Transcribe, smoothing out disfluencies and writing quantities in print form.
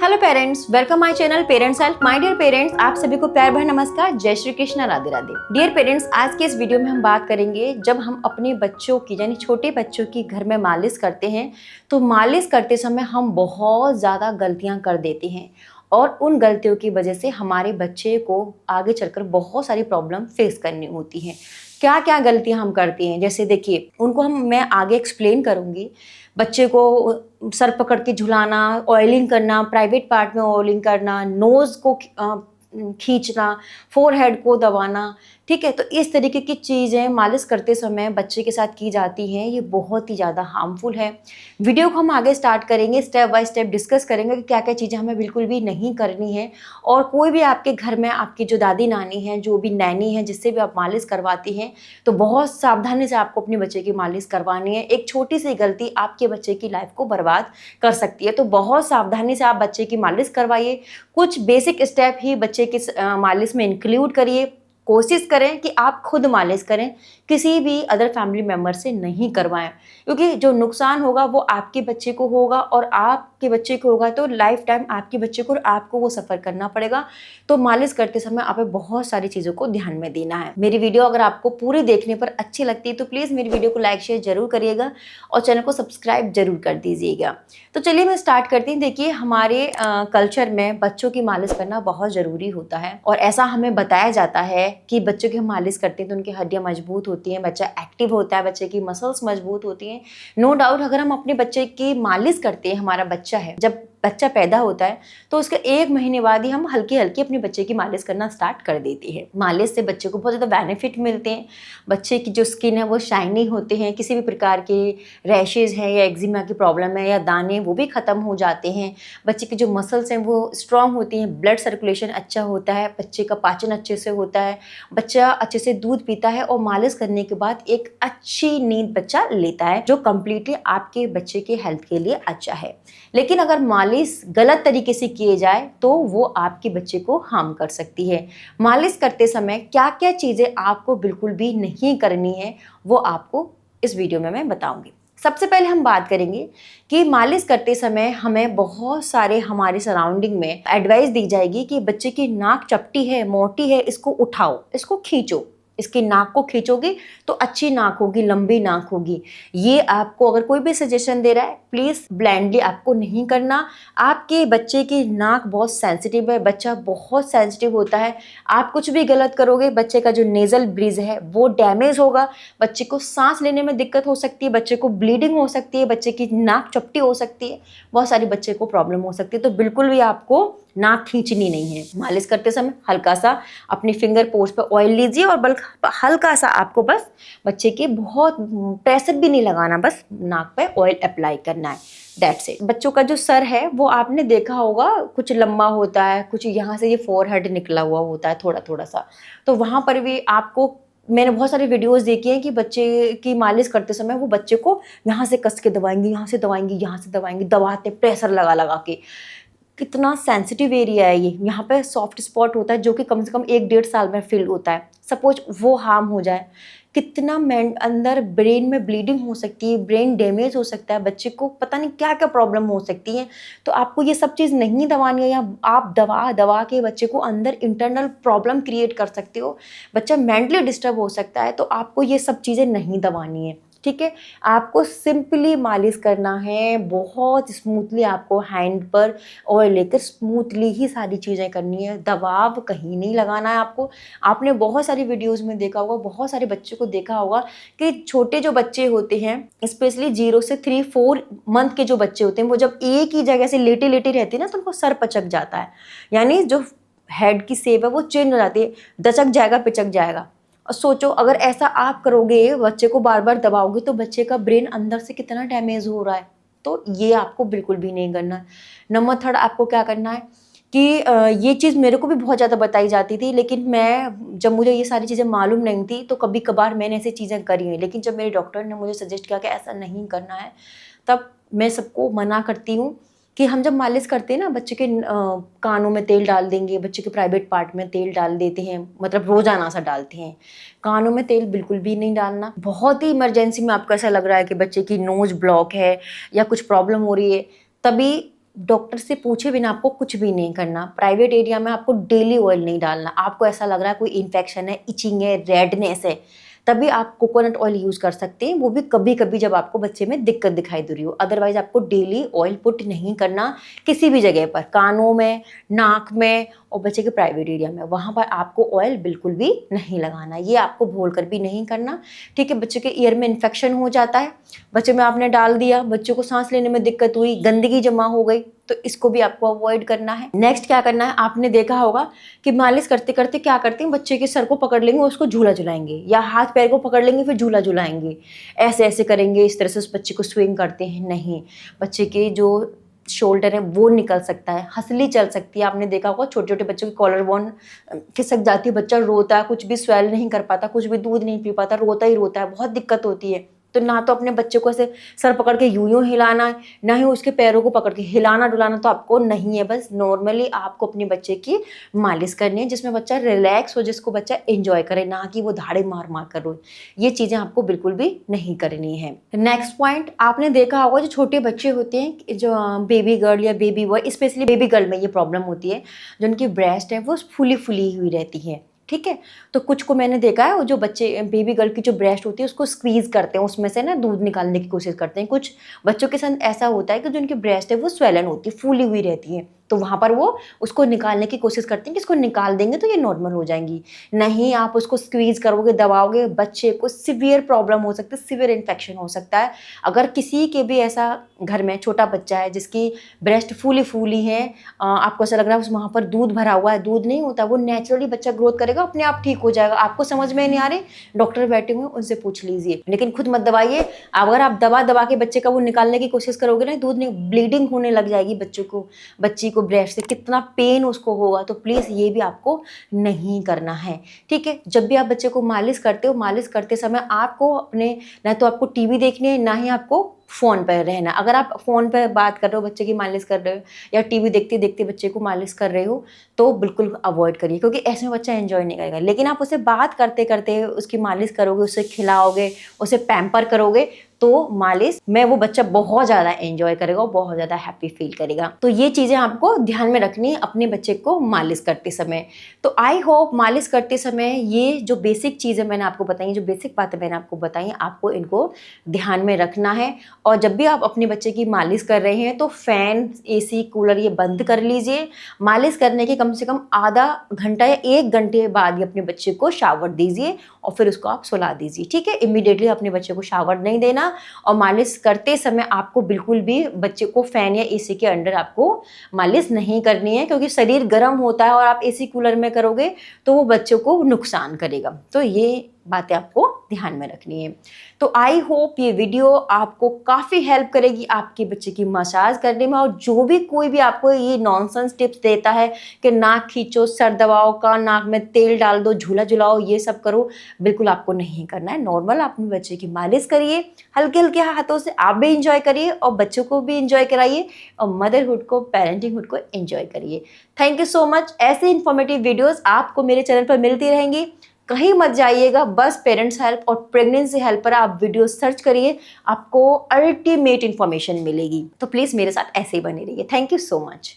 Hello parents, welcome my channel parents help. My dear parents, आप सभी को प्यार भरा नमस्कार, जय श्री कृष्ण, राधे राधे। डियर पेरेंट्स, आज के इस वीडियो में हम बात करेंगे जब हम अपने बच्चों की यानी छोटे बच्चों की घर में मालिश करते हैं तो मालिश करते समय हम बहुत ज़्यादा गलतियां कर देते हैं और उन गलतियों की वजह से हमारे बच्चे को आगे चलकर बहुत सारी प्रॉब्लम फेस करनी होती हैं। क्या क्या गलतियां हम करते हैं, जैसे देखिए उनको मैं आगे एक्सप्लेन करूंगी। बच्चे को सर पकड़ के झुलाना, ऑयलिंग करना, प्राइवेट पार्ट में ऑयलिंग करना, नोज़ को खींचना, फोरहेड को दबाना, ठीक है। तो इस तरीके की चीज़ें मालिश करते समय बच्चे के साथ की जाती हैं, ये बहुत ही ज़्यादा हार्मफुल है। वीडियो को हम आगे स्टार्ट करेंगे, स्टेप बाय स्टेप डिस्कस करेंगे कि क्या क्या चीज़ें हमें बिल्कुल भी नहीं करनी है। और कोई भी आपके घर में आपकी जो दादी नानी हैं, जो भी नैनी है, जिससे भी आप मालिश करवाती हैं, तो बहुत सावधानी से आपको अपने बच्चे की मालिश करवानी है। एक छोटी सी गलती आपके बच्चे की लाइफ को बर्बाद कर सकती है, तो बहुत सावधानी से आप बच्चे की मालिश करवाइए। कुछ बेसिक स्टेप ही बच्चे की मालिश में इंक्लूड करिए। कोशिश करें कि आप खुद मालिश करें, किसी भी अदर फैमिली मेम्बर से नहीं करवाएं, क्योंकि जो नुकसान होगा वो आपके बच्चे को होगा और आपके बच्चे को होगा तो लाइफ टाइम आपके बच्चे को और आपको वो सफ़र करना पड़ेगा। तो मालिश करते समय आप बहुत सारी चीज़ों को ध्यान में देना है। मेरी वीडियो अगर आपको पूरी देखने पर अच्छी लगती है तो प्लीज़ मेरी वीडियो को लाइक शेयर जरूर करिएगा और चैनल को सब्सक्राइब जरूर कर दीजिएगा। तो चलिए मैं स्टार्ट करती हूँ। देखिए, हमारे कल्चर में बच्चों की मालिश करना बहुत ज़रूरी होता है और ऐसा हमें बताया जाता है कि बच्चों की हम मालिश करते हैं तो उनकी हड्डियां मजबूत होती हैं, बच्चा एक्टिव होता है, बच्चे की मसल्स मजबूत होती हैं। नो डाउट, अगर हम अपने बच्चे की मालिश करते हैं, हमारा बच्चा है, जब बच्चा पैदा होता है तो उसके 1 महीने बाद ही हम हल्की हल्की अपने बच्चे की मालिश करना स्टार्ट कर देती है। मालिश से बच्चे को बहुत ज़्यादा बेनिफिट मिलते हैं। बच्चे की जो स्किन है वो शाइनी होते हैं, किसी भी प्रकार के रैशेज है या एक्जिमा की प्रॉब्लम है या दाने, वो भी ख़त्म हो जाते हैं। बच्चे की जो मसल्स हैं वो स्ट्रांग होती हैं, ब्लड सर्कुलेशन अच्छा होता है, बच्चे का पाचन अच्छे से होता है, बच्चा अच्छे से दूध पीता है और मालिश करने के बाद एक अच्छी नींद बच्चा लेता है, जो कम्प्लीटली आपके बच्चे के हेल्थ के लिए अच्छा है। लेकिन अगर मालिश गलत तरीके से किए जाए तो वो आपके बच्चे को हार्म कर सकती है। मालिश करते समय क्या क्या चीज़ें आपको बिल्कुल भी नहीं करनी है वो आपको इस वीडियो में मैं बताऊंगी। सबसे पहले हम बात करेंगे कि मालिश करते समय हमें बहुत सारे हमारे सराउंडिंग में एडवाइस दी जाएगी कि बच्चे की नाक चपटी है, मोटी है, इसको उठाओ, इसको खींचो, इसकी नाक को खींचोगी तो अच्छी नाक होगी, लंबी नाक होगी। ये आपको अगर कोई भी सजेशन दे रहा है, प्लीज़ ब्लाइंडली आपको नहीं करना। आपके बच्चे की नाक बहुत सेंसिटिव है, बच्चा बहुत सेंसिटिव होता है। आप कुछ भी गलत करोगे, बच्चे का जो नेज़ल ब्रिज है वो डैमेज होगा, बच्चे को सांस लेने में दिक्कत हो सकती है, बच्चे को ब्लीडिंग हो सकती है, बच्चे की नाक चपटी हो सकती है, बहुत सारी बच्चे को प्रॉब्लम हो सकती है। तो बिल्कुल भी आपको नाक खींचनी नहीं है। मालिश करते समय हल्का सा अपनी फिंगर पोस्ट पर ऑयल लीजिए और बल्कि हल्का सा आपको बस बच्चे के बहुत प्रेशर भी नहीं लगाना, बस नाक पे ऑयल अप्लाई करना है, दैट्स इट। बच्चों का जो सर है वो आपने देखा होगा कुछ लंबा होता है, कुछ यहाँ से ये फोरहेड निकला हुआ होता है थोड़ा थोड़ा सा, तो वहाँ पर भी आपको, मैंने बहुत सारी वीडियोस देखी हैं कि बच्चे की मालिश करते समय वो बच्चे को यहाँ से कस के दबाएंगी, यहाँ से दबाएंगी, यहाँ से दबाएंगी, दबाते प्रेशर लगा लगा के। कितना सेंसिटिव एरिया है ये, यहाँ पे सॉफ्ट स्पॉट होता है जो कि कम से कम 1-1.5 साल में फिल होता है। सपोज वो हार्म हो जाए, कितना अंदर ब्रेन में ब्लीडिंग हो सकती है, ब्रेन डैमेज हो सकता है, बच्चे को पता नहीं क्या क्या प्रॉब्लम हो सकती है। तो आपको ये सब चीज़ नहीं दबानी है, या आप दवा दवा के बच्चे को अंदर इंटरनल प्रॉब्लम क्रिएट कर सकते हो, बच्चा मेंटली डिस्टर्ब हो सकता है। तो आपको ये सब चीज़ें नहीं दबानी है, ठीक है। आपको सिंपली मालिश करना है, बहुत स्मूथली आपको हैंड पर ऑयल लेकर स्मूथली ही सारी चीज़ें करनी है, दबाव कहीं नहीं लगाना है आपको। आपने बहुत सारी वीडियोस में देखा होगा, बहुत सारे बच्चों को देखा होगा कि छोटे जो बच्चे होते हैं, स्पेशली 0 से 3-4 मंथ के जो बच्चे होते हैं, वो जब एक ही जगह से लेटे लेटे रहते हैं ना तो उनको सर पचक जाता है, यानी जो हेड की शेप है वो चेंज हो जाती है, दचक जाएगा, पिचक जाएगा। और सोचो अगर ऐसा आप करोगे, बच्चे को बार बार दबाओगे, तो बच्चे का ब्रेन अंदर से कितना डैमेज हो रहा है। तो ये आपको बिल्कुल भी नहीं करना है। नंबर 3 आपको क्या करना है कि ये चीज़ मेरे को भी बहुत ज़्यादा बताई जाती थी, लेकिन मैं जब मुझे ये सारी चीज़ें मालूम नहीं थी तो कभी कभार मैंने ऐसी चीज़ें करी हैं, लेकिन जब मेरे डॉक्टर ने मुझे सजेस्ट किया कि ऐसा नहीं करना है, तब मैं सबको मना करती हूँ कि हम जब मालिश करते हैं ना, बच्चे के कानों में तेल डाल देंगे, बच्चे के प्राइवेट पार्ट में तेल डाल देते हैं, मतलब रोजाना सा डालते हैं। कानों में तेल बिल्कुल भी नहीं डालना। बहुत ही इमरजेंसी में आपको ऐसा लग रहा है कि बच्चे की नोज ब्लॉक है या कुछ प्रॉब्लम हो रही है, तभी डॉक्टर से पूछे बिना आपको कुछ भी नहीं करना। प्राइवेट एरिया में आपको डेली ऑयल नहीं डालना। आपको ऐसा लग रहा है कोई इन्फेक्शन है, इचिंग है, रेडनेस है, तभी आप कोकोनट ऑयल यूज़ कर सकते हैं, वो भी कभी कभी जब आपको बच्चे में दिक्कत दिखाई दे रही हो। अदरवाइज आपको डेली ऑयल पुट नहीं करना किसी भी जगह पर, कानों में, नाक में और बच्चे के प्राइवेट एरिया में, वहाँ पर आपको ऑयल बिल्कुल भी नहीं लगाना। ये आपको भूल कर भी नहीं करना, ठीक है। बच्चे के ईयर में इन्फेक्शन हो जाता है, बच्चे में आपने डाल दिया, बच्चों को सांस लेने में दिक्कत हुई, गंदगी जमा हो गई, तो इसको भी आपको अवॉइड करना है। नेक्स्ट क्या करना है, आपने देखा होगा कि मालिश करते करते क्या करते हैं, बच्चे के सर को पकड़ लेंगे, उसको झूला झुलाएंगे, या हाथ पैर को पकड़ लेंगे फिर झूला झुलाएंगे, ऐसे ऐसे करेंगे, इस तरह से उस बच्चे को स्विंग करते हैं। नहीं, बच्चे के जो शोल्डर है वो निकल सकता है, हंसली चल सकती है। आपने देखा होगा छोटे छोटे बच्चों की कॉलर बोन खिसक जाती है, बच्चा रोता है, कुछ भी स्वेल नहीं कर पाता, कुछ भी दूध नहीं पी पाता, रोता ही रोता है, बहुत दिक्कत होती है। तो ना तो अपने बच्चे को ऐसे सर पकड़ के यूं हिलाना है, ना ही उसके पैरों को पकड़ के हिलाना डुलाना तो आपको नहीं है। बस नॉर्मली आपको अपने बच्चे की मालिश करनी है, जिसमें बच्चा रिलैक्स हो, जिसको बच्चा एंजॉय करे, ना कि वो धाड़े मार मार कर रोए। ये चीज़ें आपको बिल्कुल भी नहीं करनी है। नेक्स्ट पॉइंट, आपने देखा होगा जो छोटे बच्चे होते हैं, जो बेबी गर्ल या baby boy, specially baby girl में ये प्रॉब्लम होती है, जो उनकी ब्रेस्ट है वो फुली फुली हुई रहती है, ठीक है। तो कुछ को मैंने देखा है, वो जो बच्चे बेबी गर्ल की जो ब्रेस्ट होती है उसको स्क्वीज करते हैं, उसमें से ना दूध निकालने की कोशिश करते हैं। कुछ बच्चों के साथ ऐसा होता है कि जो उनकी ब्रेस्ट है वो स्वेलन होती है, फूली हुई रहती है, तो वहाँ पर वो उसको निकालने की कोशिश करते हैं कि इसको निकाल देंगे तो ये नॉर्मल हो जाएंगी। नहीं, आप उसको स्क्वीज करोगे, दबाओगे, बच्चे को सिवियर प्रॉब्लम हो सकती है, सिवियर इन्फेक्शन हो सकता है। अगर किसी के भी ऐसा घर में छोटा बच्चा है जिसकी ब्रेस्ट फूली फूली है, आपको ऐसा लग रहा है वहाँ पर दूध भरा हुआ है, दूध नहीं होता, वो नेचुरली बच्चा ग्रोथ करेगा, अपने आप ठीक हो जाएगा। आपको समझ में नहीं आ रही, डॉक्टर बैठे हुए उनसे पूछ लीजिए, लेकिन खुद मत दबाइए। अगर आप दबा दबा के बच्चे का वो निकालने की कोशिश करोगे ना, दूध नहीं, ब्लीडिंग होने लग जाएगी बच्चे को, बच्ची को ब्रेस्ट से, कितना पेन उसको होगा। तो प्लीज़ ये भी आपको नहीं करना है, ठीक है। जब भी आप बच्चे को मालिश करते हो, मालिश करते समय आपको अपने, ना तो आपको टीवी देखनी है, ना ही आपको फ़ोन पर रहना। अगर आप फ़ोन पर बात कर रहे हो, बच्चे की मालिश कर रहे हो, या टीवी देखते देखते बच्चे को मालिश कर रहे हो, तो बिल्कुल अवॉइड करिए, क्योंकि ऐसे में बच्चा एंजॉय नहीं करेगा। लेकिन आप उससे बात करते करते उसकी मालिश करोगे, उसे खिलाओगे, उसे पैम्पर करोगे, तो मालिश में वो बच्चा बहुत ज़्यादा एंजॉय करेगा और बहुत ज़्यादा हैप्पी फील करेगा। तो ये चीज़ें आपको ध्यान में रखनी है अपने बच्चे को मालिश करते समय। तो आई होप मालिश करते समय ये जो बेसिक चीज़ें मैंने आपको बताई, जो बेसिक बातें मैंने आपको बताई, आपको इनको ध्यान में रखना है। और जब भी आप अपने बच्चे की मालिश कर रहे हैं तो फ़ैन, एसी, कूलर ये बंद कर लीजिए। मालिश करने के कम से कम आधा घंटा या 1 घंटे बाद ही अपने बच्चे को शावर दीजिए और फिर उसको आप सुला दीजिए, ठीक है। इमीडिएटली अपने बच्चे को शावर नहीं देना। और मालिश करते समय आपको बिल्कुल भी बच्चे को फैन या एसी के अंडर आपको मालिश नहीं करनी है, क्योंकि शरीर गर्म होता है और आप एसी कूलर में करोगे तो वो बच्चों को नुकसान करेगा। तो ये बातें आपको ध्यान में रखनी है। तो आई होप ये वीडियो आपको काफ़ी हेल्प करेगी आपके बच्चे की मसाज करने में। और जो भी कोई भी आपको ये नॉनसेंस टिप्स देता है कि नाक खींचो, सर दबाओ, का नाक में तेल डाल दो, झूला झुलाओ, ये सब करो, बिल्कुल आपको नहीं करना है। नॉर्मल अपने बच्चे की मालिश करिए, हल्के हल्के हाथों से, आप भी इंजॉय करिए और बच्चों को भी इंजॉय कराइए और मदरहुड को, पेरेंटिंगहुड को इंजॉय करिए। Thank you so much. ऐसे इन्फॉर्मेटिव वीडियोज़ आपको मेरे चैनल पर मिलती रहेंगी, कहीं मत जाइएगा। बस पेरेंट्स हेल्प और प्रेगनेंसी हेल्प पर आप वीडियो सर्च करिए, आपको अल्टीमेट इन्फॉर्मेशन मिलेगी। तो प्लीज़ मेरे साथ ऐसे ही बने रहिए। Thank you so much.